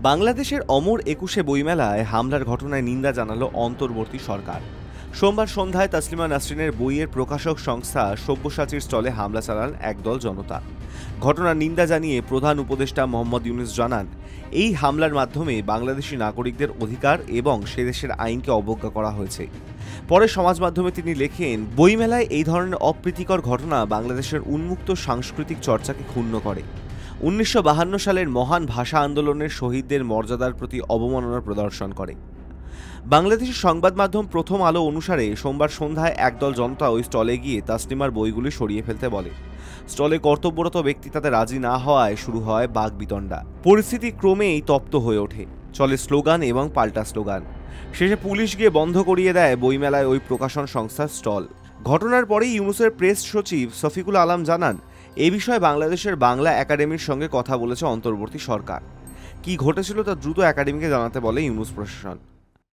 বাংলাদেশের অমর ২১শে বইমেলায় হামলার ঘটনায় নিন্দা জানালো অন্তর্বর্তী সরকার। সোমবার সন্ধ্যায় তাসলিমা নাসরিনের বইয়ের প্রকাশক সংস্থা সব্যসাচীর স্টলে হামলা চালান একদল জনতা। ঘটনার নিন্দা জানিয়ে প্রধান উপদেষ্টা মোহাম্মদ ইউনূস জানান, এই হামলার মাধ্যমে বাংলাদেশি নাগরিকদের অধিকার এবং সে দেশের আইনকে অবজ্ঞা করা হয়েছে। পরে সমাজ মাধ্যমে তিনি লেখেন, বইমেলায় এই ধরনের অপ্রীতিকর ঘটনা বাংলাদেশের উন্মুক্ত সাংস্কৃতিক চর্চাকে ক্ষুণ্ণ করে। ১৯৫২ সালের মহান ভাষা আন্দোলনের শহীদদের মর্যাদার প্রতি অবমাননা প্রদর্শন করে। বাংলাদেশের সংবাদ মাধ্যম প্রথম আলো অনুসারে সোমবার সন্ধ্যায় একদল জনতা ওই স্টলে গিয়ে তাসলিমার বইগুলি সরিয়ে ফেলতে বলে। স্টলে কর্তব্যরত ব্যক্তি তাতে রাজি না হওয়ায় শুরু হয় বাকবিতণ্ডা। পরিস্থিতি ক্রমেই তপ্ত হয়ে ওঠে, চলে স্লোগান এবং পাল্টা স্লোগান। শেষে পুলিশ গিয়ে বন্ধ করিয়ে দেয় বইমেলায় ওই প্রকাশন সংস্থার স্টল। ঘটনার পরেই ইউনূসের প্রেস সচিব শফিকুল আলম জানান, এ বিষয়ে বাংলাদেশের বাংলা একাডেমির সঙ্গে কথা বলেছে অন্তর্বর্তী সরকার। কি ঘটেছিল তা দ্রুত একাডেমিকে জানাতে বলে ইউনূস প্রশাসন।